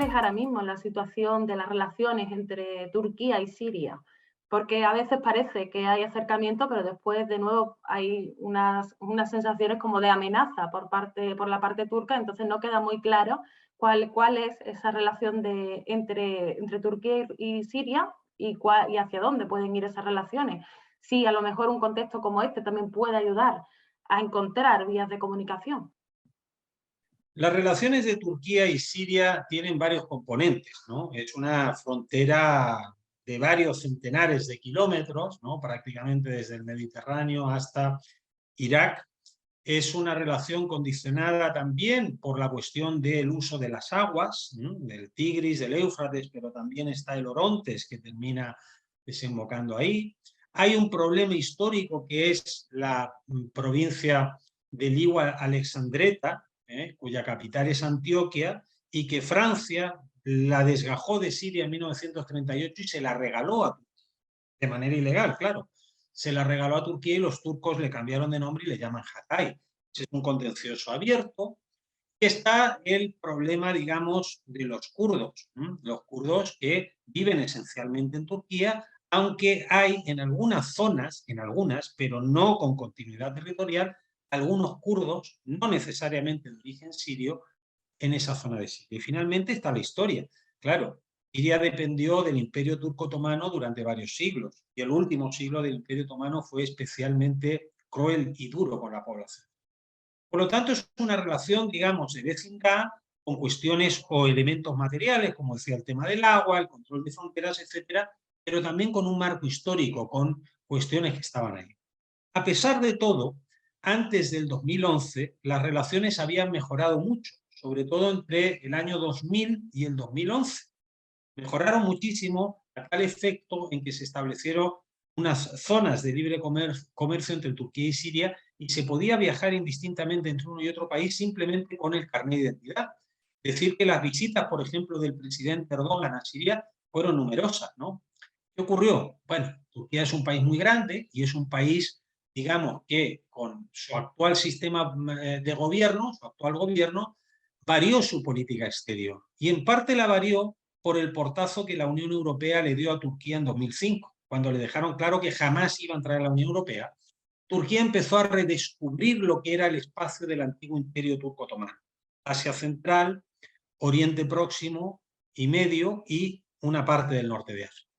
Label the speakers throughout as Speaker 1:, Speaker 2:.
Speaker 1: es ahora mismo la situación de las relaciones entre Turquía y Siria? Porque a veces parece que hay acercamiento, pero después de nuevo hay unas sensaciones como de amenaza por la parte turca, entonces no queda muy claro cuál es esa relación entre Turquía y Siria y hacia dónde pueden ir esas relaciones. Sí, a lo mejor un contexto como este también puede ayudar a encontrar vías de comunicación.
Speaker 2: Las relaciones de Turquía y Siria tienen varios componentes, ¿no? Es una frontera de varios centenares de kilómetros, ¿no? Prácticamente desde el Mediterráneo hasta Irak. Es una relación condicionada también por la cuestión del uso de las aguas, ¿no? Del Tigris, del Éufrates, pero también está el Orontes que termina desembocando ahí. Hay un problema histórico que es la provincia de Liwa Alexandreta, cuya capital es Antioquia, y que Francia la desgajó de Siria en 1938 y se la regaló a Turquía, de manera ilegal, claro. Se la regaló a Turquía y los turcos le cambiaron de nombre y le llaman Hatay. Es un contencioso abierto. Está el problema, digamos, de los kurdos. Los kurdos que viven esencialmente en Turquía, aunque hay en algunas zonas, pero no con continuidad territorial, algunos kurdos, no necesariamente de origen sirio, en esa zona de Siria. Y finalmente está la historia. Claro, Siria dependió del Imperio Turco Otomano durante varios siglos, y el último siglo del Imperio Otomano fue especialmente cruel y duro con la población. Por lo tanto, es una relación, digamos, de vecindad con cuestiones o elementos materiales, como decía el tema del agua, el control de fronteras, etcétera, pero también con un marco histórico, con cuestiones que estaban ahí. A pesar de todo, antes del 2011, las relaciones habían mejorado mucho, sobre todo entre el año 2000 y el 2011. Mejoraron muchísimo a tal efecto en que se establecieron unas zonas de libre comercio entre Turquía y Siria y se podía viajar indistintamente entre uno y otro país simplemente con el carnet de identidad. Es decir, que las visitas, por ejemplo, del presidente Erdogan a Siria fueron numerosas, ¿no? ¿Qué ocurrió? Bueno, Turquía es un país muy grande y es un país, digamos, que con su actual sistema de gobierno, su actual gobierno, varió su política exterior. Y en parte la varió por el portazo que la Unión Europea le dio a Turquía en 2005, cuando le dejaron claro que jamás iba a entrar a la Unión Europea. Turquía empezó a redescubrir lo que era el espacio del antiguo imperio turco-otomano. Asia Central, Oriente Próximo y Medio y una parte del norte de África.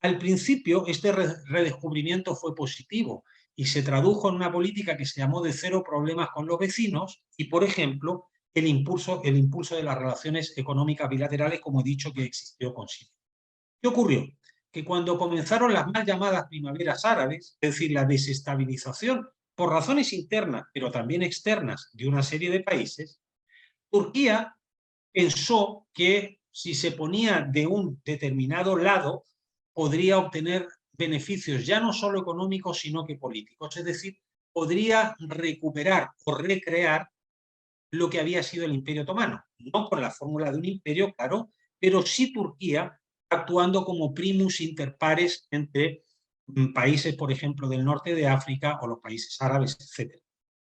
Speaker 2: Al principio, este redescubrimiento fue positivo y se tradujo en una política que se llamó de cero problemas con los vecinos y, por ejemplo, el impulso de las relaciones económicas bilaterales, como he dicho, que existió con Siria. ¿Qué ocurrió? Que cuando comenzaron las mal llamadas primaveras árabes, es decir, la desestabilización por razones internas, pero también externas de una serie de países, Turquía pensó que si se ponía de un determinado lado, podría obtener beneficios ya no solo económicos, sino que políticos. Es decir, podría recuperar o recrear lo que había sido el Imperio Otomano. No con la fórmula de un imperio, claro, pero sí Turquía actuando como primus inter pares entre países, por ejemplo, del norte de África o los países árabes, etc.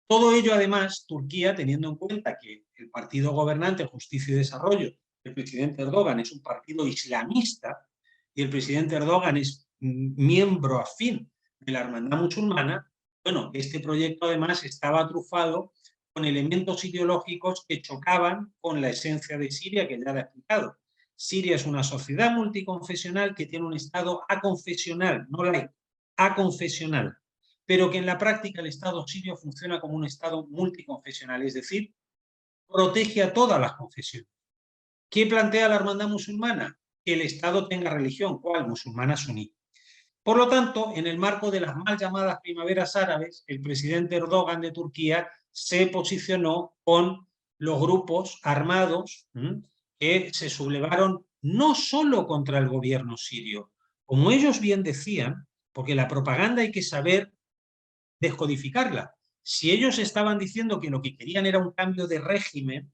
Speaker 2: Todo ello, además, Turquía, teniendo en cuenta que el partido gobernante Justicia y Desarrollo, el presidente Erdogan, es un partido islamista y el presidente Erdogan es miembro afín de la hermandad musulmana, bueno, este proyecto además estaba trufado con elementos ideológicos que chocaban con la esencia de Siria, que ya le he explicado. Siria es una sociedad multiconfesional que tiene un Estado aconfesional, no laico, aconfesional, pero que en la práctica el Estado sirio funciona como un Estado multiconfesional, es decir, protege a todas las confesiones. ¿Qué plantea la hermandad musulmana? Que el Estado tenga religión, ¿cuál? Musulmana suní. Por lo tanto, en el marco de las mal llamadas primaveras árabes, el presidente Erdogan de Turquía se posicionó con los grupos armados que se sublevaron no solo contra el gobierno sirio, como ellos bien decían, porque la propaganda hay que saber descodificarla. Si ellos estaban diciendo que lo que querían era un cambio de régimen,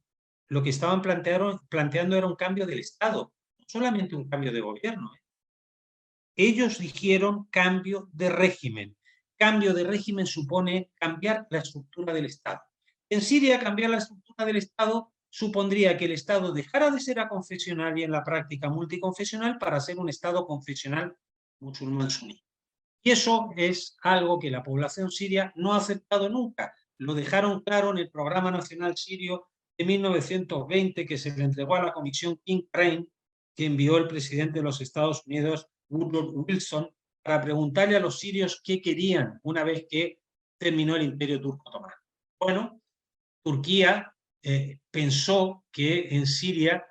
Speaker 2: lo que estaban planteando era un cambio del Estado, no solamente un cambio de gobierno. Ellos dijeron cambio de régimen. Cambio de régimen supone cambiar la estructura del Estado. En Siria, cambiar la estructura del Estado supondría que el Estado dejara de ser aconfesional y en la práctica multiconfesional para ser un Estado confesional musulmán suní. Y eso es algo que la población siria no ha aceptado nunca. Lo dejaron claro en el Programa Nacional Sirio de 1920, que se le entregó a la Comisión King-Crane, que envió el presidente de los Estados Unidos, Woodrow Wilson, para preguntarle a los sirios qué querían una vez que terminó el Imperio Turco Otomano. Bueno, Turquía pensó que en Siria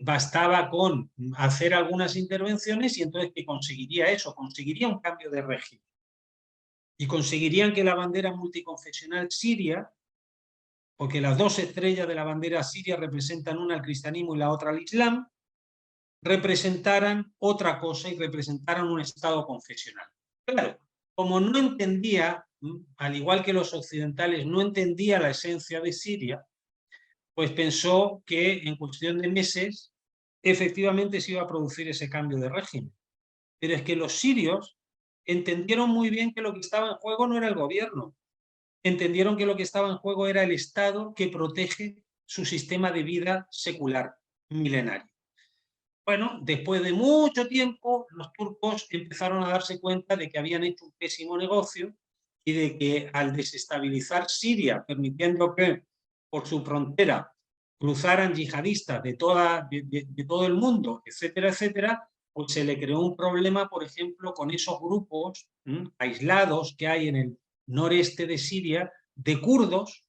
Speaker 2: bastaba con hacer algunas intervenciones y entonces que conseguiría eso, conseguiría un cambio de régimen. Y conseguirían que la bandera multiconfesional siria, porque las dos estrellas de la bandera siria representan una al cristianismo y la otra al islam, representaran otra cosa y representaran un Estado confesional. Claro, como no entendía, al igual que los occidentales, no entendía la esencia de Siria, pues pensó que en cuestión de meses efectivamente se iba a producir ese cambio de régimen. Pero es que los sirios entendieron muy bien que lo que estaba en juego no era el gobierno, entendieron que lo que estaba en juego era el Estado que protege su sistema de vida secular milenario. Bueno, después de mucho tiempo, los turcos empezaron a darse cuenta de que habían hecho un pésimo negocio y de que al desestabilizar Siria, permitiendo que por su frontera cruzaran yihadistas de todo el mundo, etcétera, etcétera, pues se le creó un problema, por ejemplo, con esos grupos aislados que hay en el noreste de Siria, de kurdos,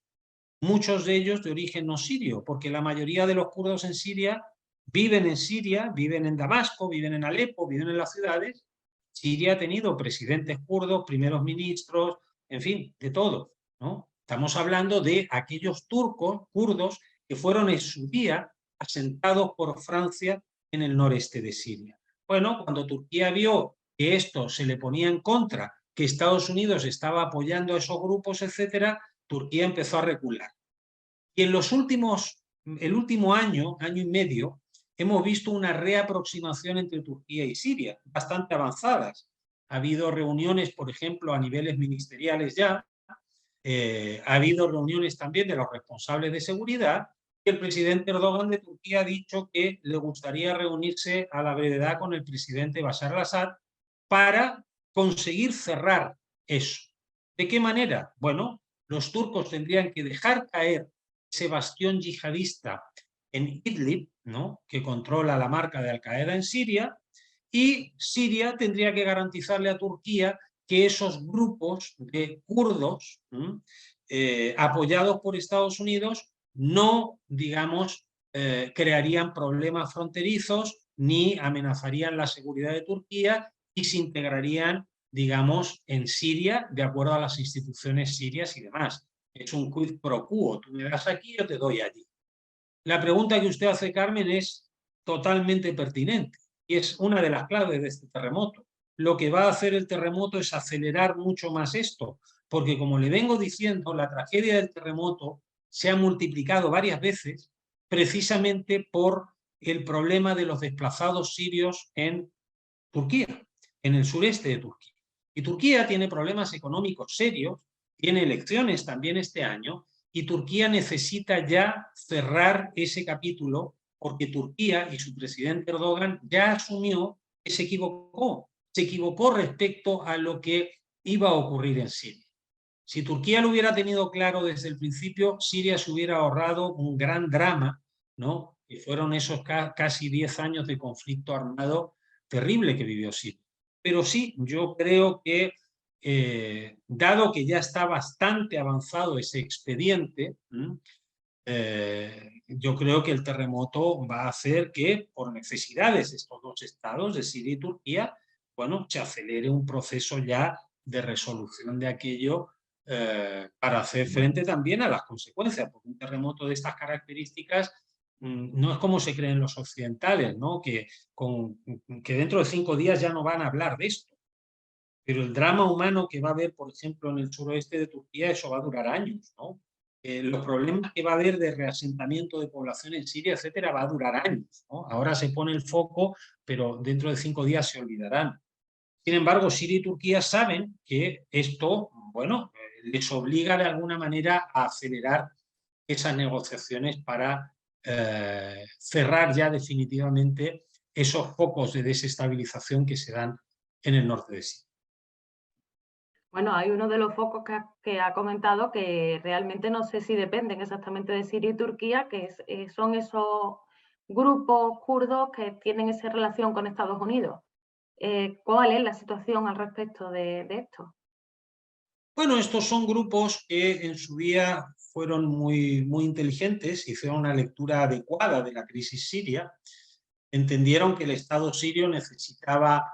Speaker 2: muchos de ellos de origen no sirio, porque la mayoría de los kurdos en Siria, viven en Damasco, viven en Alepo, viven en las ciudades. Siria ha tenido presidentes kurdos, primeros ministros, en fin, de todo, ¿no? Estamos hablando de aquellos kurdos, que fueron en su día asentados por Francia en el noreste de Siria. Bueno, cuando Turquía vio que esto se le ponía en contra, que Estados Unidos estaba apoyando a esos grupos, etcétera, Turquía empezó a recular. Y en el último año y medio, hemos visto una reaproximación entre Turquía y Siria, bastante avanzadas. Ha habido reuniones, por ejemplo, a niveles ministeriales ya, ha habido reuniones también de los responsables de seguridad, y el presidente Erdogan de Turquía ha dicho que le gustaría reunirse a la brevedad con el presidente Bashar al-Assad para conseguir cerrar eso. ¿De qué manera? Bueno, los turcos tendrían que dejar caer ese bastión yihadista en Idlib, ¿no?, que controla la marca de Al-Qaeda en Siria, y Siria tendría que garantizarle a Turquía que esos grupos de kurdos apoyados por Estados Unidos no, digamos, crearían problemas fronterizos ni amenazarían la seguridad de Turquía y se integrarían, digamos, en Siria de acuerdo a las instituciones sirias y demás. Es un quid pro quo, tú me das aquí, yo te doy allí. La pregunta que usted hace, Carmen, es totalmente pertinente y es una de las claves de este terremoto. Lo que va a hacer el terremoto es acelerar mucho más esto, porque como le vengo diciendo, la tragedia del terremoto se ha multiplicado varias veces precisamente por el problema de los desplazados sirios en Turquía, en el sureste de Turquía. Y Turquía tiene problemas económicos serios, tiene elecciones también este año, y Turquía necesita ya cerrar ese capítulo porque Turquía y su presidente Erdogan ya asumió que se equivocó respecto a lo que iba a ocurrir en Siria. Si Turquía lo hubiera tenido claro desde el principio, Siria se hubiera ahorrado un gran drama, ¿no?, que fueron esos casi 10 años de conflicto armado terrible que vivió Siria. Pero sí, yo creo que, dado que ya está bastante avanzado ese expediente, yo creo que el terremoto va a hacer que, por necesidades de estos dos estados, de Siria y Turquía, bueno, se acelere un proceso ya de resolución de aquello para hacer frente también a las consecuencias, porque un terremoto de estas características no es como se creen los occidentales, ¿no?, que dentro de 5 días ya no van a hablar de esto. Pero el drama humano que va a haber, por ejemplo, en el suroeste de Turquía, eso va a durar años, ¿no? Los problemas que va a haber de reasentamiento de población en Siria, etcétera, va a durar años, ¿no? Ahora se pone el foco, pero dentro de 5 días se olvidarán. Sin embargo, Siria y Turquía saben que esto, bueno, les obliga de alguna manera a acelerar esas negociaciones para cerrar ya definitivamente esos focos de desestabilización que se dan en el norte de Siria.
Speaker 1: Bueno, hay uno de los focos que ha comentado que realmente no sé si dependen exactamente de Siria y Turquía, que son esos grupos kurdos que tienen esa relación con Estados Unidos. ¿Cuál es la situación al respecto de esto?
Speaker 2: Bueno, estos son grupos que en su día fueron muy inteligentes, hicieron una lectura adecuada de la crisis siria, entendieron que el Estado sirio necesitaba,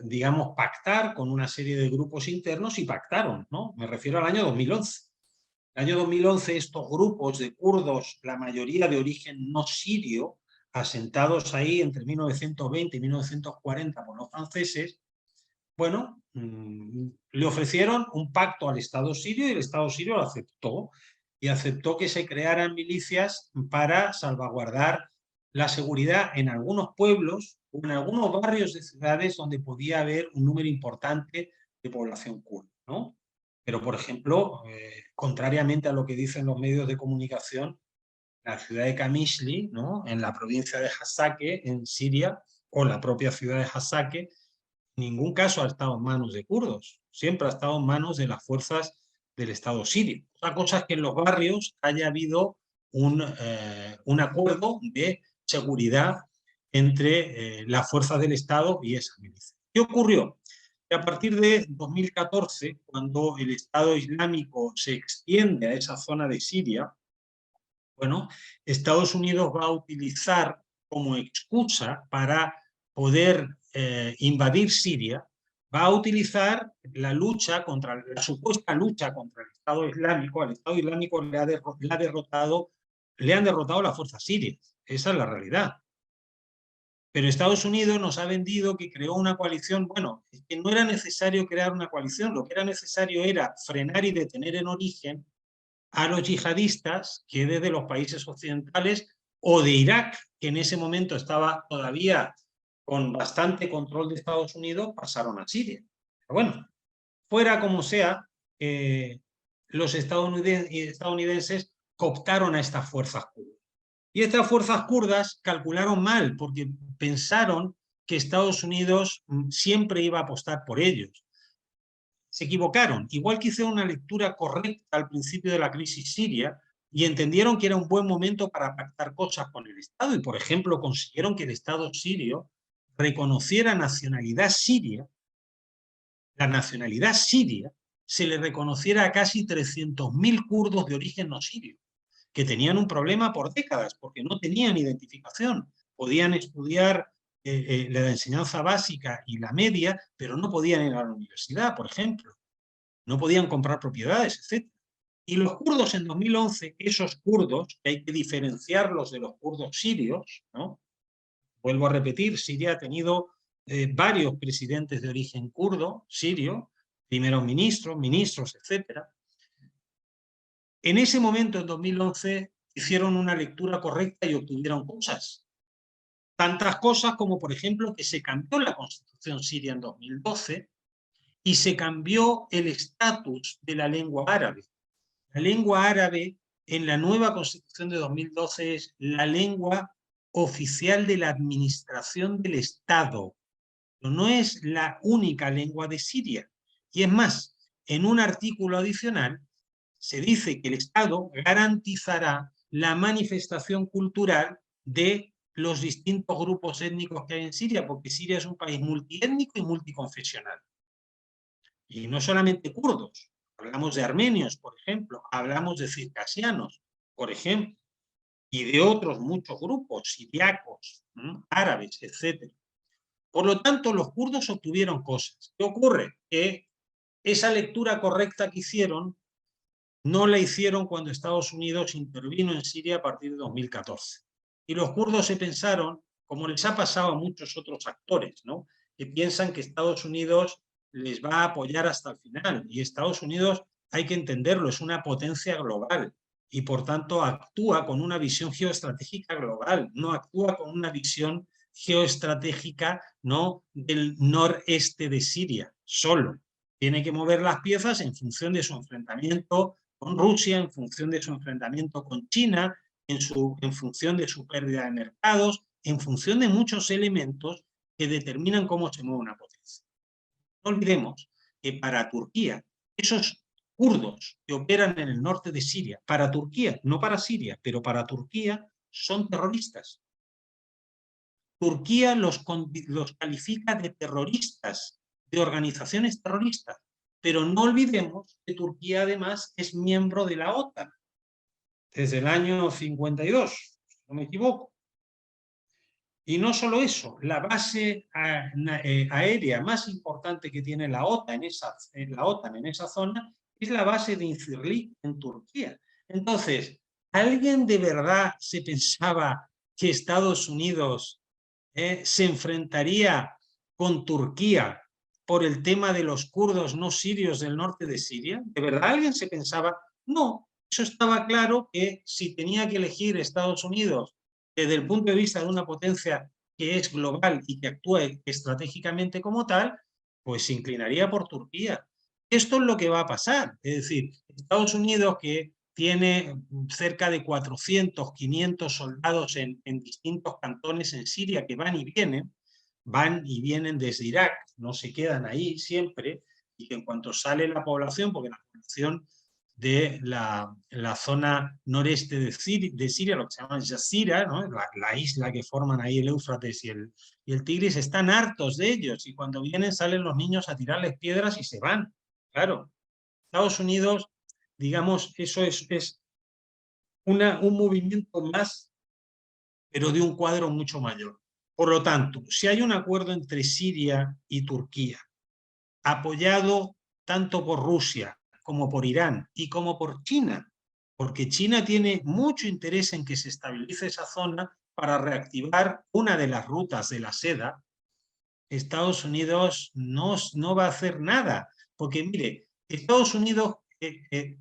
Speaker 2: digamos, pactar con una serie de grupos internos y pactaron, ¿no? Me refiero al año 2011. En el año 2011 estos grupos de kurdos, la mayoría de origen no sirio, asentados ahí entre 1920 y 1940 por los franceses, bueno, le ofrecieron un pacto al Estado sirio y el Estado sirio lo aceptó, y aceptó que se crearan milicias para salvaguardar la seguridad en algunos pueblos o en algunos barrios de ciudades donde podía haber un número importante de población kurda, ¿no? Pero, por ejemplo, contrariamente a lo que dicen los medios de comunicación, la ciudad de Qamishli, ¿no?, en la provincia de Hasake, en Siria, o la propia ciudad de Hasake, en ningún caso ha estado en manos de kurdos, siempre ha estado en manos de las fuerzas del Estado sirio. Otra cosa es que en los barrios haya habido un acuerdo de seguridad entre las fuerzas del Estado y esa milicia. ¿Qué ocurrió? Que a partir de 2014, cuando el Estado Islámico se extiende a esa zona de Siria, bueno, Estados Unidos va a utilizar como excusa para poder invadir Siria, va a utilizar la supuesta lucha contra el Estado Islámico. Al Estado Islámico le han derrotado las fuerzas sirias. Esa es la realidad. Pero Estados Unidos nos ha vendido que creó una coalición. Bueno, es que no era necesario crear una coalición, lo que era necesario era frenar y detener en origen a los yihadistas que desde los países occidentales o de Irak, que en ese momento estaba todavía con bastante control de Estados Unidos, pasaron a Siria. Pero bueno, fuera como sea, los estadounidenses cooptaron a estas fuerzas kurdas. Y estas fuerzas kurdas calcularon mal, porque pensaron que Estados Unidos siempre iba a apostar por ellos. Se equivocaron, igual que hicieron una lectura correcta al principio de la crisis siria y entendieron que era un buen momento para pactar cosas con el Estado y, por ejemplo, consiguieron que el Estado sirio reconociera nacionalidad siria, la nacionalidad siria se le reconociera a casi 300.000 kurdos de origen no sirio, que tenían un problema por décadas porque no tenían identificación, podían estudiar la enseñanza básica y la media, pero no podían ir a la universidad, por ejemplo. No podían comprar propiedades, etc. Y los kurdos en 2011, esos kurdos, que hay que diferenciarlos de los kurdos sirios, ¿no? Vuelvo a repetir, Siria ha tenido varios presidentes de origen kurdo, sirio, primeros ministros, etc. En ese momento, en 2011, hicieron una lectura correcta y obtuvieron cosas. Tantas cosas como, por ejemplo, que se cambió la constitución siria en 2012 y se cambió el estatus de la lengua árabe. La lengua árabe en la nueva constitución de 2012 es la lengua oficial de la administración del Estado. No es la única lengua de Siria. Y es más, en un artículo adicional se dice que el Estado garantizará la manifestación cultural de los distintos grupos étnicos que hay en Siria, porque Siria es un país multiétnico y multiconfesional. Y no solamente kurdos, hablamos de armenios, por ejemplo, hablamos de circasianos, por ejemplo, y de otros muchos grupos, siriacos, árabes, etc. Por lo tanto, los kurdos obtuvieron cosas. ¿Qué ocurre? Que esa lectura correcta que hicieron no la hicieron cuando Estados Unidos intervino en Siria a partir de 2014. Y los kurdos se pensaron, como les ha pasado a muchos otros actores, ¿no?, que piensan que Estados Unidos les va a apoyar hasta el final. Y Estados Unidos, hay que entenderlo, es una potencia global y por tanto actúa con una visión geoestratégica global, no actúa con una visión geoestratégica, ¿no?, del noreste de Siria solo. Tiene que mover las piezas en función de su enfrentamiento con Rusia, en función de su enfrentamiento con China, en función de su pérdida de mercados, en función de muchos elementos que determinan cómo se mueve una potencia. No olvidemos que para Turquía, esos kurdos que operan en el norte de Siria, para Turquía, no para Siria, pero para Turquía, son terroristas. Turquía los califica de terroristas, de organizaciones terroristas, pero no olvidemos que Turquía además es miembro de la OTAN desde el año 52, si no me equivoco. Y no solo eso, la base aérea más importante que tiene la OTAN en esa zona es la base de Incirlik en Turquía. Entonces, ¿alguien de verdad se pensaba que Estados Unidos se enfrentaría con Turquía por el tema de los kurdos no sirios del norte de Siria? ¿De verdad alguien se pensaba? No, eso estaba claro, que si tenía que elegir Estados Unidos desde el punto de vista de una potencia que es global y que actúe estratégicamente como tal, pues se inclinaría por Turquía. Esto es lo que va a pasar. Es decir, Estados Unidos, que tiene cerca de 400, 500 soldados en distintos cantones en Siria que van y vienen desde Irak, no se quedan ahí siempre, y que en cuanto sale la población, porque la población de la zona noreste de Siria, lo que se llama Yazira, ¿no? la isla que forman ahí el Éufrates y el Tigris, están hartos de ellos, y cuando vienen salen los niños a tirarles piedras y se van. Claro, Estados Unidos, digamos, eso es un movimiento más, pero de un cuadro mucho mayor. Por lo tanto, si hay un acuerdo entre Siria y Turquía, apoyado tanto por Rusia como por Irán y como por China, porque China tiene mucho interés en que se estabilice esa zona para reactivar una de las rutas de la seda, Estados Unidos no va a hacer nada, porque mire, Estados Unidos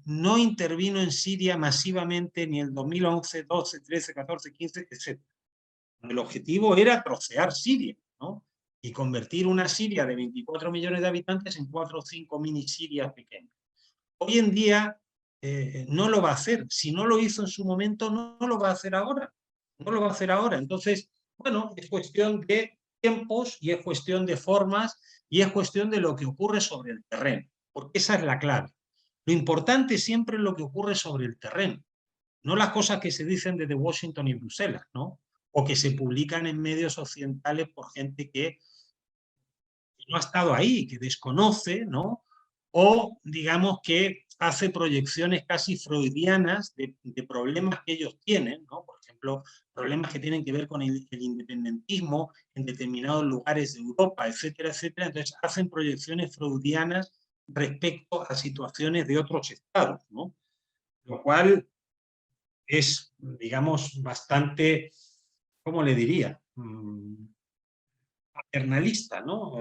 Speaker 2: no intervino en Siria masivamente ni en el 2011, 12, 13, 14, 15, etc. El objetivo era trocear Siria, ¿no? Y convertir una Siria de 24 millones de habitantes en 4 o 5 mini Sirias pequeñas. Hoy en día no lo va a hacer. Si no lo hizo en su momento, no lo va a hacer ahora. No lo va a hacer ahora. Entonces, bueno, es cuestión de tiempos y es cuestión de formas y es cuestión de lo que ocurre sobre el terreno, porque esa es la clave. Lo importante siempre es lo que ocurre sobre el terreno, no las cosas que se dicen desde Washington y Bruselas, ¿no? O que se publican en medios occidentales por gente que no ha estado ahí, que desconoce, ¿no? O digamos que hace proyecciones casi freudianas de problemas que ellos tienen, ¿no? Por ejemplo, problemas que tienen que ver con el independentismo en determinados lugares de Europa, etcétera, etcétera. Entonces hacen proyecciones freudianas respecto a situaciones de otros estados, ¿no? Lo cual es, digamos, bastante, ¿cómo le diría? Paternalista, ¿no?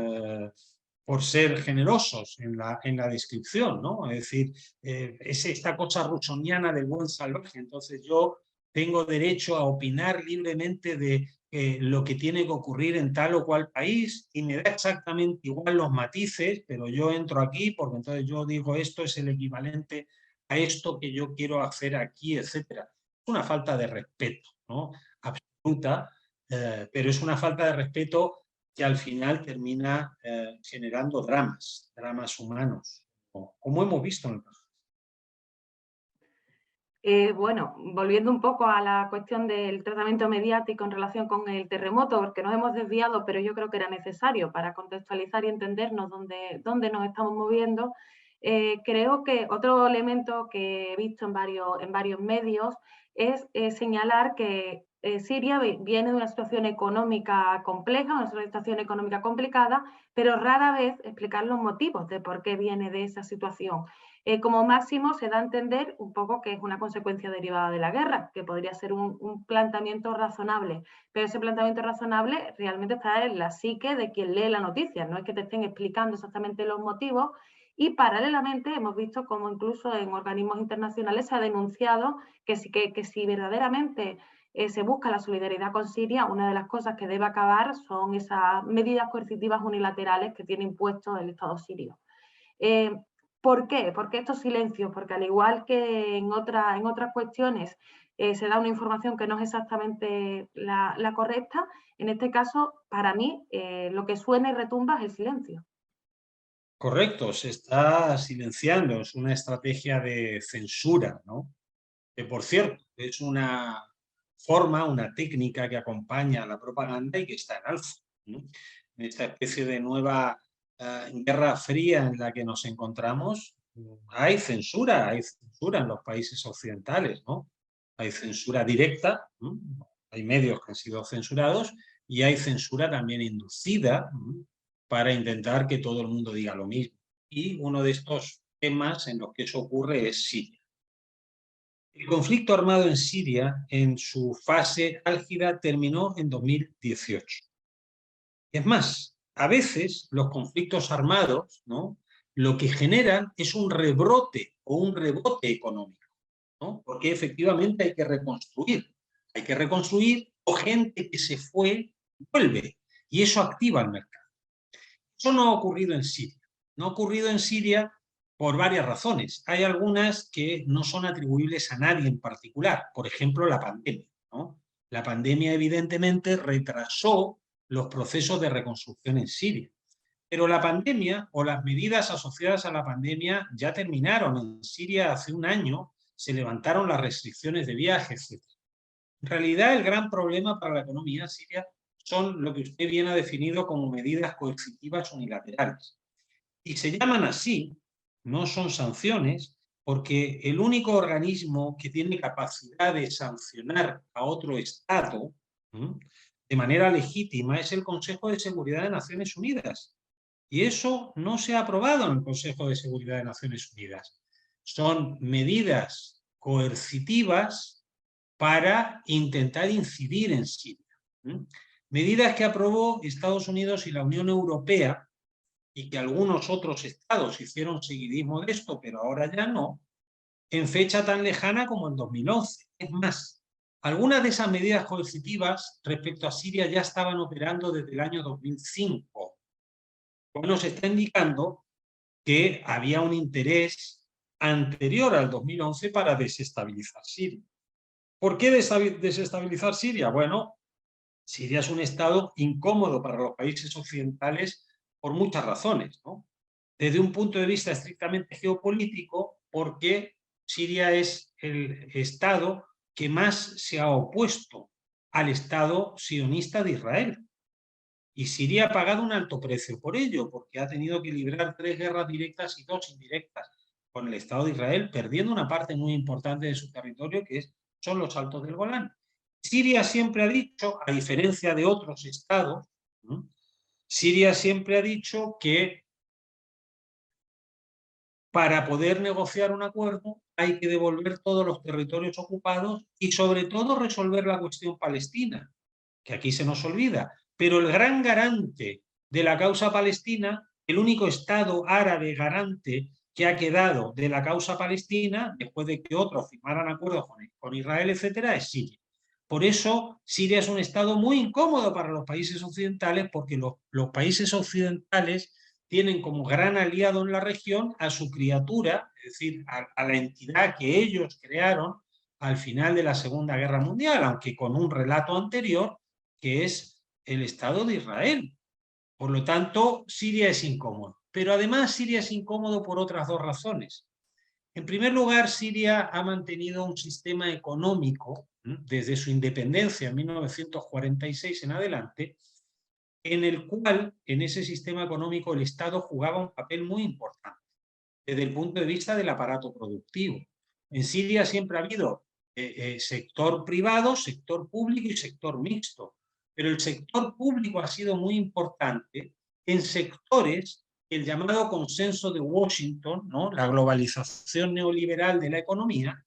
Speaker 2: Por ser generosos en la descripción, ¿no? Es decir, es esta cosa rusoniana del buen salvaje. Entonces yo tengo derecho a opinar libremente de lo que tiene que ocurrir en tal o cual país y me da exactamente igual los matices, pero yo entro aquí porque entonces yo digo esto es el equivalente a esto que yo quiero hacer aquí, etcétera. Es una falta de respeto, ¿no? Absoluta, pero es una falta de respeto que al final termina generando dramas humanos, como hemos visto en el pasado.
Speaker 1: Bueno, volviendo un poco a la cuestión del tratamiento mediático en relación con el terremoto, porque nos hemos desviado, pero yo creo que era necesario para contextualizar y entendernos dónde nos estamos moviendo. Creo que otro elemento que he visto en varios medios es señalar que Siria viene de una situación económica compleja, una situación económica complicada, pero rara vez explicar los motivos de por qué viene de esa situación. Como máximo se da a entender un poco que es una consecuencia derivada de la guerra, que podría ser un planteamiento razonable, pero ese planteamiento razonable realmente está en la psique de quien lee la noticia, no es que te estén explicando exactamente los motivos. Y paralelamente hemos visto cómo incluso en organismos internacionales se ha denunciado que si verdaderamente se busca la solidaridad con Siria, una de las cosas que debe acabar son esas medidas coercitivas unilaterales que tiene impuesto el Estado sirio. ¿Por qué? ¿Por qué estos silencios? Porque al igual que en otras cuestiones se da una información que no es exactamente la correcta. En este caso, para mí, lo que suena y retumba es el silencio.
Speaker 2: Correcto, se está silenciando, es una estrategia de censura, ¿no? Que, por cierto, es una forma, una técnica que acompaña a la propaganda y que está en alza, ¿no? En esta especie de nueva guerra fría en la que nos encontramos, hay censura en los países occidentales, ¿no? Hay censura directa, ¿no? Hay medios que han sido censurados y hay censura también inducida, ¿no? Para intentar que todo el mundo diga lo mismo. Y uno de estos temas en los que eso ocurre es Siria. El conflicto armado en Siria, en su fase álgida, terminó en 2018. Es más, a veces los conflictos armados, ¿no?, lo que generan es un rebrote o un rebote económico, ¿no? Porque efectivamente hay que reconstruir o gente que se fue vuelve y eso activa el mercado. Eso no ha ocurrido en Siria. No ha ocurrido en Siria por varias razones. Hay algunas que no son atribuibles a nadie en particular. Por ejemplo, la pandemia, ¿no? La pandemia evidentemente retrasó los procesos de reconstrucción en Siria. Pero la pandemia o las medidas asociadas a la pandemia ya terminaron. En Siria hace un año se levantaron las restricciones de viajes, etc. En realidad, el gran problema para la economía siria son lo que usted bien ha definido como medidas coercitivas unilaterales. Y se llaman así, no son sanciones, porque el único organismo que tiene capacidad de sancionar a otro Estado de manera legítima es el Consejo de Seguridad de Naciones Unidas. Y eso no se ha aprobado en el Consejo de Seguridad de Naciones Unidas. Son medidas coercitivas para intentar incidir en Siria. Medidas que aprobó Estados Unidos y la Unión Europea y que algunos otros estados hicieron seguidismo de esto, pero ahora ya no, en fecha tan lejana como el 2011. Es más, algunas de esas medidas coercitivas respecto a Siria ya estaban operando desde el año 2005. Lo nos está indicando que había un interés anterior al 2011 para desestabilizar Siria. ¿Por qué desestabilizar Siria? Bueno, Siria es un estado incómodo para los países occidentales por muchas razones, ¿no? Desde un punto de vista estrictamente geopolítico, porque Siria es el estado que más se ha opuesto al Estado sionista de Israel. Y Siria ha pagado un alto precio por ello, porque ha tenido que librar 3 guerras directas y 2 indirectas con el Estado de Israel, perdiendo una parte muy importante de su territorio, que son los Altos del Golán. Siria siempre ha dicho, a diferencia de otros estados, ¿no?, Siria siempre ha dicho que para poder negociar un acuerdo hay que devolver todos los territorios ocupados y sobre todo resolver la cuestión palestina, que aquí se nos olvida. Pero el gran garante de la causa palestina, el único Estado árabe garante que ha quedado de la causa palestina, después de que otros firmaran acuerdos con Israel, etcétera, es Siria. Por eso, Siria es un Estado muy incómodo para los países occidentales, porque los países occidentales tienen como gran aliado en la región a su criatura, es decir, a la entidad que ellos crearon al final de la Segunda Guerra Mundial, aunque con un relato anterior, que es el Estado de Israel. Por lo tanto, Siria es incómodo. Pero además Siria es incómodo por otras 2 razones. En primer lugar, Siria ha mantenido un sistema económico desde su independencia en 1946 en adelante, en el cual, en ese sistema económico, el Estado jugaba un papel muy importante desde el punto de vista del aparato productivo. En Siria siempre ha habido sector privado, sector público y sector mixto, pero el sector público ha sido muy importante en sectores que el llamado consenso de Washington, ¿no?, la globalización neoliberal de la economía,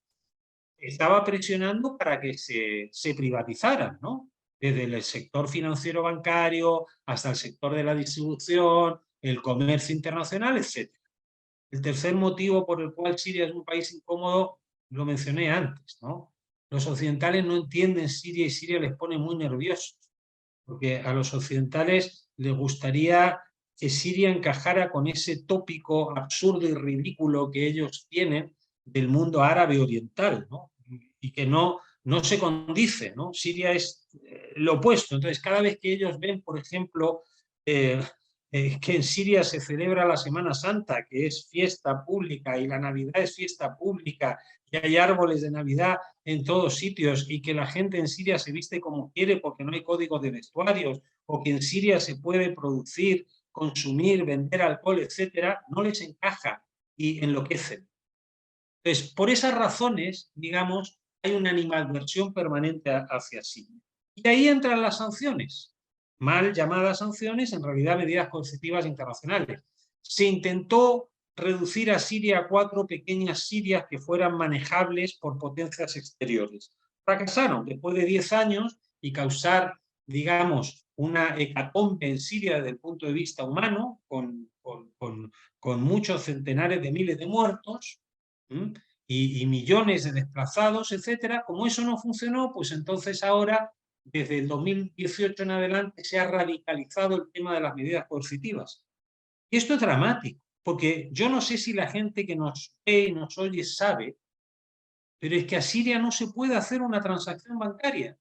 Speaker 2: estaba presionando para que se privatizaran, ¿no?, desde el sector financiero bancario hasta el sector de la distribución, el comercio internacional, etc. El tercer motivo por el cual Siria es un país incómodo, lo mencioné antes, ¿no? Los occidentales no entienden Siria y Siria les pone muy nerviosos, porque a los occidentales les gustaría que Siria encajara con ese tópico absurdo y ridículo que ellos tienen del mundo árabe oriental, ¿no?, y que no no se condice, ¿no? Siria es lo opuesto. Entonces, cada vez que ellos ven, por ejemplo, que en Siria se celebra la Semana Santa, que es fiesta pública, y la Navidad es fiesta pública, y hay árboles de Navidad en todos sitios, y que la gente en Siria se viste como quiere porque no hay código de vestuarios, o que en Siria se puede producir, consumir, vender alcohol, etcétera, no les encaja y enloquecen. Entonces, por esas razones, digamos, hay una animadversión permanente hacia Siria. Y ahí entran las sanciones, mal llamadas sanciones, en realidad medidas coercitivas internacionales. Se intentó reducir a Siria a 4 pequeñas Sirias que fueran manejables por potencias exteriores. Fracasaron después de 10 años y causar, digamos, una hecatombe en Siria desde el punto de vista humano, con muchos centenares de miles de muertos, y millones de desplazados, etcétera. Como eso no funcionó, pues entonces ahora, desde el 2018 en adelante, se ha radicalizado el tema de las medidas coercitivas. Y esto es dramático, porque yo no sé si la gente que nos ve y nos oye sabe, pero es que a Siria no se puede hacer una transacción bancaria.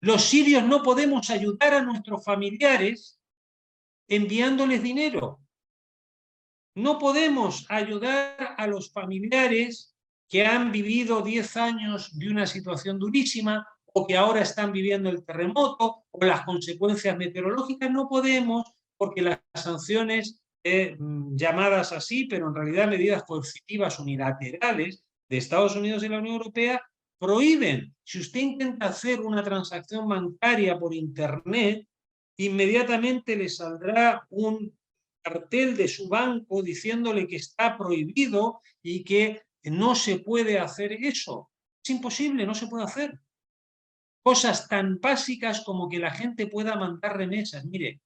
Speaker 2: Los sirios no podemos ayudar a nuestros familiares enviándoles dinero. No podemos ayudar a los familiares que han vivido 10 años de una situación durísima o que ahora están viviendo el terremoto o las consecuencias meteorológicas. No podemos, porque las sanciones llamadas así, pero en realidad medidas coercitivas unilaterales de Estados Unidos y la Unión Europea, prohíben. Si usted intenta hacer una transacción bancaria por Internet, inmediatamente le saldrá un cartel de su banco diciéndole que está prohibido y que no se puede hacer eso. Es imposible, no se puede hacer. Cosas tan básicas como que la gente pueda mandar remesas. Mire,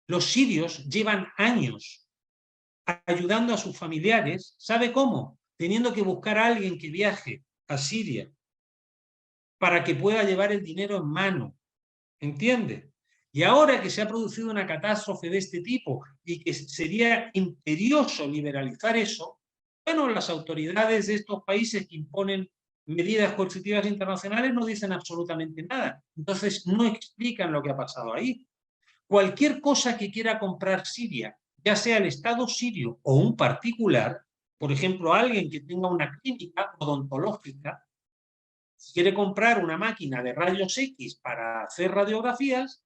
Speaker 2: los sirios llevan años ayudando a sus familiares. ¿Sabe cómo? Teniendo que buscar a alguien que viaje a Siria para que pueda llevar el dinero en mano. ¿Entiende? Y ahora que se ha producido una catástrofe de este tipo y que sería imperioso liberalizar eso, bueno, las autoridades de estos países que imponen medidas coercitivas internacionales no dicen absolutamente nada. Entonces no explican lo que ha pasado ahí. Cualquier cosa que quiera comprar Siria, ya sea el Estado sirio o un particular, por ejemplo, alguien que tenga una clínica odontológica, si quiere comprar una máquina de rayos X para hacer radiografías,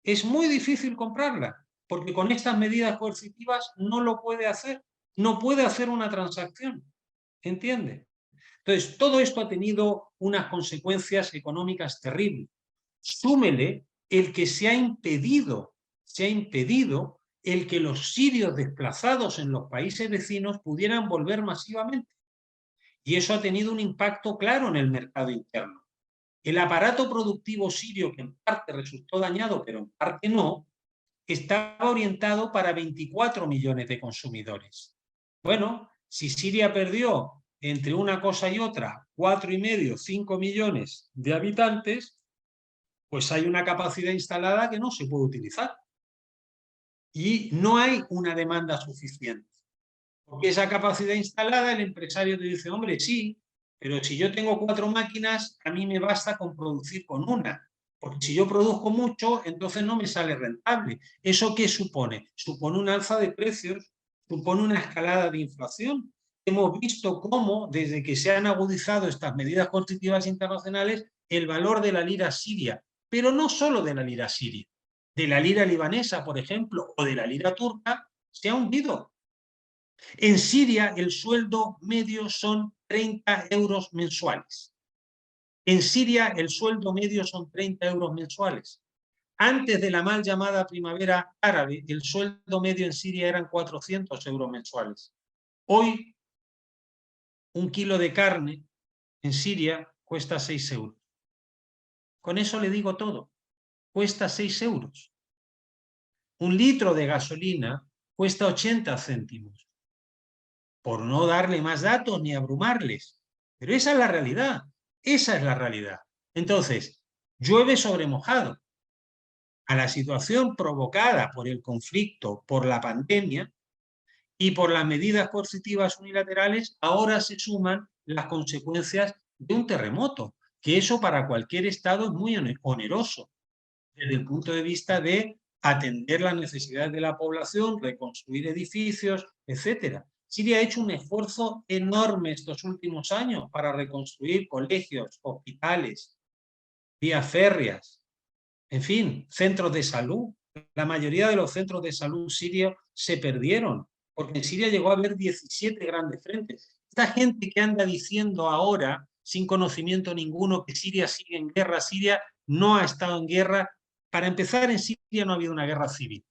Speaker 2: es muy difícil comprarla, porque con estas medidas coercitivas no lo puede hacer, no puede hacer una transacción, ¿entiende? Entonces, todo esto ha tenido unas consecuencias económicas terribles. Súmele el que se ha impedido el que los sirios desplazados en los países vecinos pudieran volver masivamente. Y eso ha tenido un impacto claro en el mercado interno. El aparato productivo sirio, que en parte resultó dañado, pero en parte no, estaba orientado para 24 millones de consumidores. Bueno, si Siria perdió entre una cosa y otra 4,5, 5 millones de habitantes, pues hay una capacidad instalada que no se puede utilizar. Y no hay una demanda suficiente. Porque esa capacidad instalada, el empresario te dice, hombre, sí, pero si yo tengo 4 máquinas, a mí me basta con producir con una. Porque si yo produzco mucho, entonces no me sale rentable. ¿Eso qué supone? Supone un alza de precios, supone una escalada de inflación. Hemos visto cómo, desde que se han agudizado estas medidas coercitivas internacionales, el valor de la lira siria, pero no solo de la lira siria, de la lira libanesa, por ejemplo, o de la lira turca, se ha hundido. En Siria el sueldo medio son 30 euros mensuales. En Siria el sueldo medio son 30 euros mensuales. Antes de la mal llamada primavera árabe, el sueldo medio en Siria eran 400 euros mensuales. Hoy, un kilo de carne en Siria cuesta 6 euros. Con eso le digo todo. Cuesta 6 euros. Un litro de gasolina cuesta 80 céntimos. Por no darle más datos ni abrumarles. Pero esa es la realidad. Esa es la realidad. Entonces, llueve sobre mojado. A la situación provocada por el conflicto, por la pandemia y por las medidas coercitivas unilaterales, ahora se suman las consecuencias de un terremoto, que eso para cualquier Estado es muy oneroso, desde el punto de vista de atender las necesidades de la población, reconstruir edificios, etc. Siria ha hecho un esfuerzo enorme estos últimos años para reconstruir colegios, hospitales, vías férreas, en fin, centros de salud. La mayoría de los centros de salud sirios se perdieron, porque en Siria llegó a haber 17 grandes frentes. Esta gente que anda diciendo ahora, sin conocimiento ninguno, que Siria sigue en guerra, Siria no ha estado en guerra. Para empezar, en Siria no ha habido una guerra civil.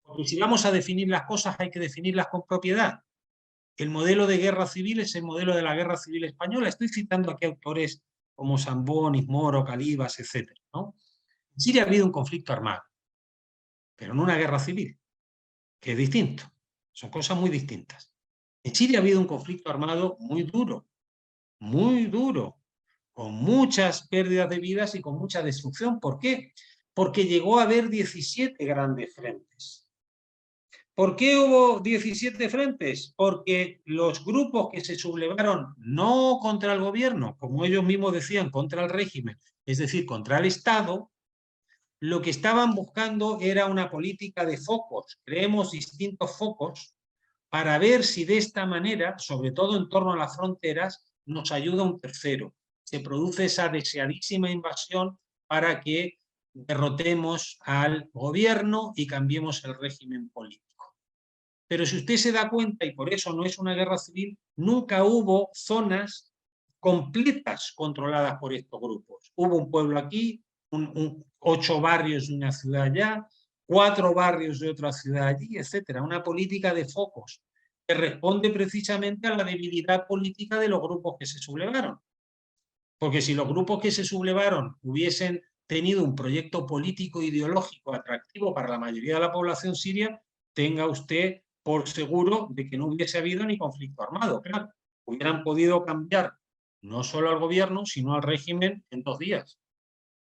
Speaker 2: Porque si vamos a definir las cosas, hay que definirlas con propiedad. El modelo de guerra civil es el modelo de la guerra civil española. Estoy citando aquí autores como Sambonis, Moro, Calibas, etc., ¿no? En Siria ha habido un conflicto armado, pero no una guerra civil, que es distinto. Son cosas muy distintas. En Siria ha habido un conflicto armado muy duro, con muchas pérdidas de vidas y con mucha destrucción. ¿Por qué? Porque llegó a haber 17 grandes frentes. ¿Por qué hubo 17 frentes? Porque los grupos que se sublevaron no contra el gobierno, como ellos mismos decían, contra el régimen, es decir, contra el Estado, lo que estaban buscando era una política de focos. Creemos distintos focos para ver si de esta manera, sobre todo en torno a las fronteras, nos ayuda un tercero. Se produce esa deseadísima invasión para que derrotemos al gobierno y cambiemos el régimen político. Pero si usted se da cuenta, y por eso no es una guerra civil, nunca hubo zonas completas controladas por estos grupos. Hubo un pueblo aquí, 8 barrios de una ciudad allá, 4 barrios de otra ciudad allí, etc. Una política de focos que responde precisamente a la debilidad política de los grupos que se sublevaron. Porque si los grupos que se sublevaron hubiesen tenido un proyecto político ideológico atractivo para la mayoría de la población siria, tenga usted por seguro de que no hubiese habido ni conflicto armado. Claro, hubieran podido cambiar no solo al gobierno, sino al régimen en 2 días.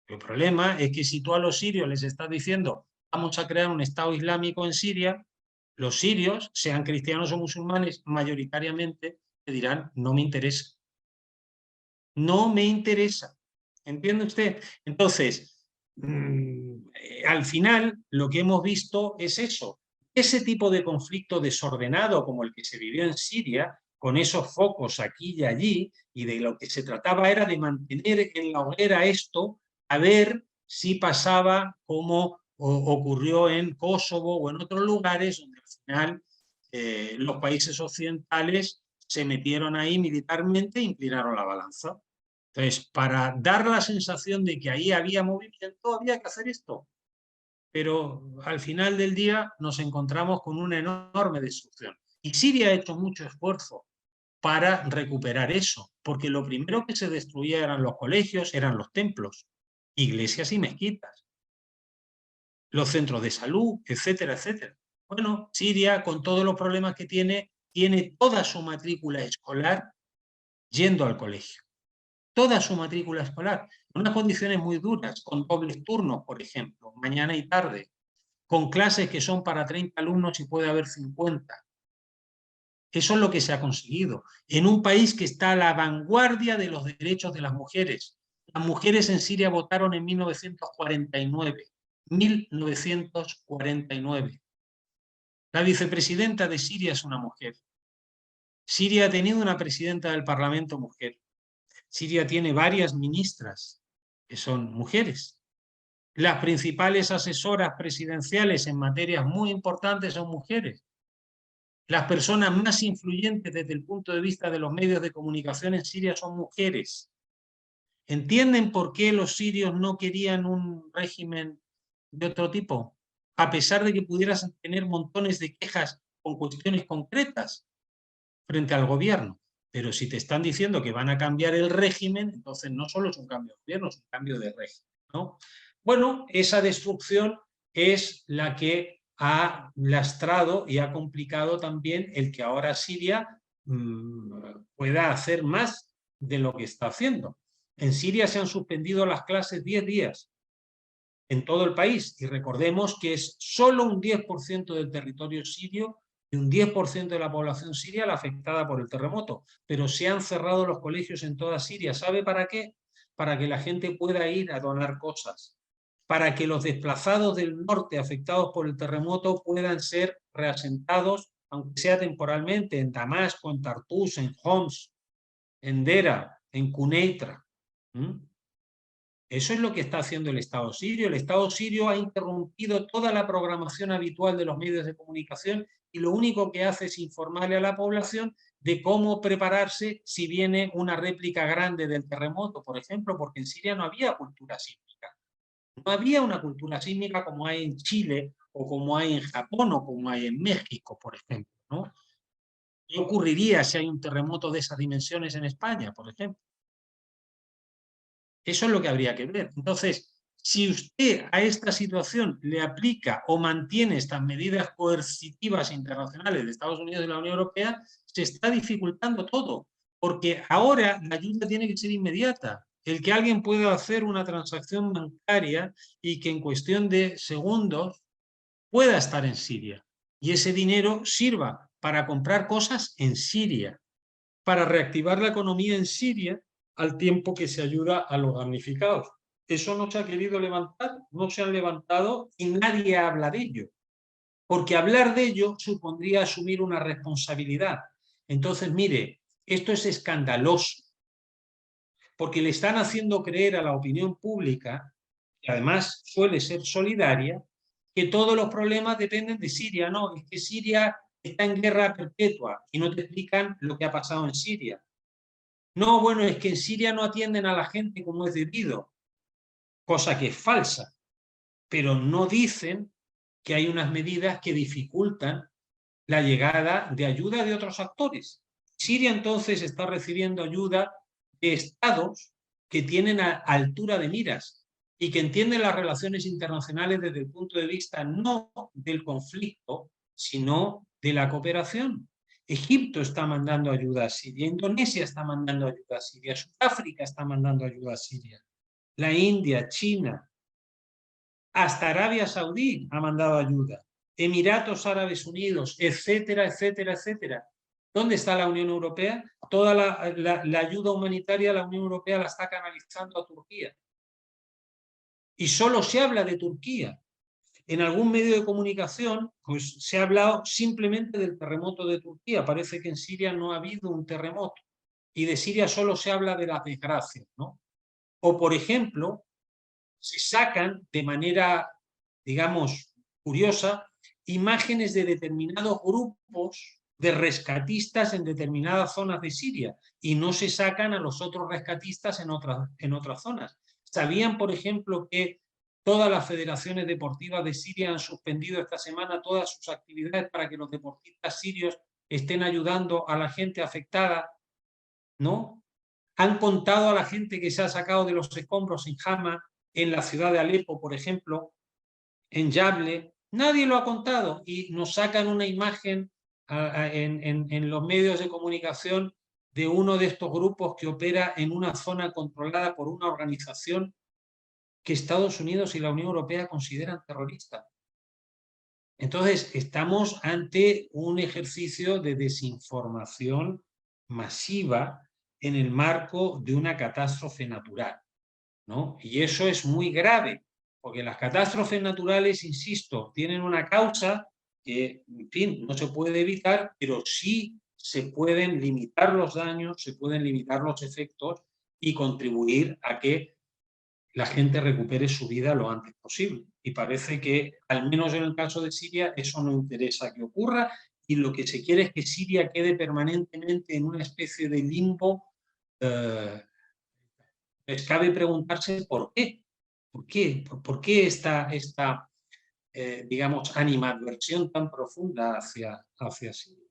Speaker 2: El problema es que si tú a los sirios les estás diciendo vamos a crear un Estado Islámico en Siria, los sirios, sean cristianos o musulmanes, mayoritariamente te dirán no me interesa. No me interesa. ¿Entiende usted? Entonces, al final lo que hemos visto es eso. Ese tipo de conflicto desordenado como el que se vivió en Siria, con esos focos aquí y allí, y de lo que se trataba era de mantener en la hoguera esto, a ver si pasaba como ocurrió en Kosovo o en otros lugares donde al final los países occidentales se metieron ahí militarmente e inclinaron la balanza. Entonces, para dar la sensación de que ahí había movimiento, había que hacer esto. Pero al final del día nos encontramos con una enorme destrucción. Y Siria ha hecho mucho esfuerzo para recuperar eso, porque lo primero que se destruía eran los colegios, eran los templos, iglesias y mezquitas, los centros de salud, etcétera, etcétera. Bueno, Siria, con todos los problemas que tiene toda su matrícula escolar yendo al colegio. Toda su matrícula escolar, en unas condiciones muy duras, con dobles turnos, por ejemplo, mañana y tarde, con clases que son para 30 alumnos y puede haber 50. Eso es lo que se ha conseguido, en un país que está a la vanguardia de los derechos de las mujeres. Las mujeres en Siria votaron en 1949. 1949. La vicepresidenta de Siria es una mujer. Siria ha tenido una presidenta del Parlamento mujer. Siria tiene varias ministras que son mujeres. Las principales asesoras presidenciales en materias muy importantes son mujeres. Las personas más influyentes desde el punto de vista de los medios de comunicación en Siria son mujeres. ¿Entienden por qué los sirios no querían un régimen de otro tipo? A pesar de que pudieras tener montones de quejas con cuestiones concretas frente al gobierno. Pero si te están diciendo que van a cambiar el régimen, entonces no solo es un cambio de gobierno, es un cambio de régimen, ¿no? Bueno, esa destrucción es la que ha lastrado y ha complicado también el que ahora Siria pueda hacer más de lo que está haciendo. En Siria se han suspendido las clases 10 días en todo el país y recordemos que es solo un 10% del territorio sirio y un 10% de la población siria la afectada por el terremoto. Pero se han cerrado los colegios en toda Siria. ¿Sabe para qué? Para que la gente pueda ir a donar cosas, para que los desplazados del norte afectados por el terremoto puedan ser reasentados, aunque sea temporalmente, en Damasco, en Tartus, en Homs, en Dera, en Quneitra. Eso es lo que está haciendo el Estado sirio. El Estado sirio ha interrumpido toda la programación habitual de los medios de comunicación y lo único que hace es informarle a la población de cómo prepararse si viene una réplica grande del terremoto, por ejemplo, porque en Siria no había cultura sísmica. No había una cultura sísmica como hay en Chile o como hay en Japón o como hay en México, por ejemplo, ¿no? ¿Qué ocurriría si hay un terremoto de esas dimensiones en España, por ejemplo? Eso es lo que habría que ver. Entonces, si usted a esta situación le aplica o mantiene estas medidas coercitivas internacionales de Estados Unidos y la Unión Europea, se está dificultando todo, porque ahora la ayuda tiene que ser inmediata. El que alguien pueda hacer una transacción bancaria y que en cuestión de segundos pueda estar en Siria y ese dinero sirva para comprar cosas en Siria, para reactivar la economía en Siria al tiempo que se ayuda a los damnificados. Eso no se ha querido levantar, no se han levantado y nadie habla de ello, porque hablar de ello supondría asumir una responsabilidad. Entonces, mire, esto es escandaloso, porque le están haciendo creer a la opinión pública, que además suele ser solidaria, que todos los problemas dependen de Siria. No, es que Siria está en guerra perpetua y no te explican lo que ha pasado en Siria. No, bueno, es que en Siria no atienden a la gente como es debido, cosa que es falsa, pero no dicen que hay unas medidas que dificultan la llegada de ayuda de otros actores. Siria entonces está recibiendo ayuda de estados que tienen altura de miras y que entienden las relaciones internacionales desde el punto de vista no del conflicto, sino de la cooperación. Egipto está mandando ayuda a Siria, Indonesia está mandando ayuda a Siria, Sudáfrica está mandando ayuda a Siria, la India, China, hasta Arabia Saudí ha mandado ayuda, Emiratos Árabes Unidos, etcétera, etcétera, etcétera. ¿Dónde está la Unión Europea? Toda la ayuda humanitaria la Unión Europea la está canalizando a Turquía. Y solo se habla de Turquía. En algún medio de comunicación pues, se ha hablado simplemente del terremoto de Turquía. Parece que en Siria no ha habido un terremoto. Y de Siria solo se habla de las desgracias, ¿no? O, por ejemplo, se sacan de manera, digamos, curiosa, imágenes de determinados grupos de rescatistas en determinadas zonas de Siria y no se sacan a los otros rescatistas en otras zonas. ¿Sabían, por ejemplo, que todas las federaciones deportivas de Siria han suspendido esta semana todas sus actividades para que los deportistas sirios estén ayudando a la gente afectada? ¿No? Han contado a la gente que se ha sacado de los escombros en Hama, en la ciudad de Alepo, por ejemplo, en Yable. Nadie lo ha contado y nos sacan una imagen en los medios de comunicación de uno de estos grupos que opera en una zona controlada por una organización que Estados Unidos y la Unión Europea consideran terrorista. Entonces, estamos ante un ejercicio de desinformación masiva en el marco de una catástrofe natural, ¿no? Y eso es muy grave, porque las catástrofes naturales, insisto, tienen una causa que, en fin, no se puede evitar, pero sí se pueden limitar los daños, se pueden limitar los efectos y contribuir a que la gente recupere su vida lo antes posible. Y parece que, al menos en el caso de Siria, eso no interesa que ocurra y lo que se quiere es que Siria quede permanentemente en una especie de limbo. Les cabe preguntarse por qué. ¿Por qué esta digamos, animadversión tan profunda hacia Siria?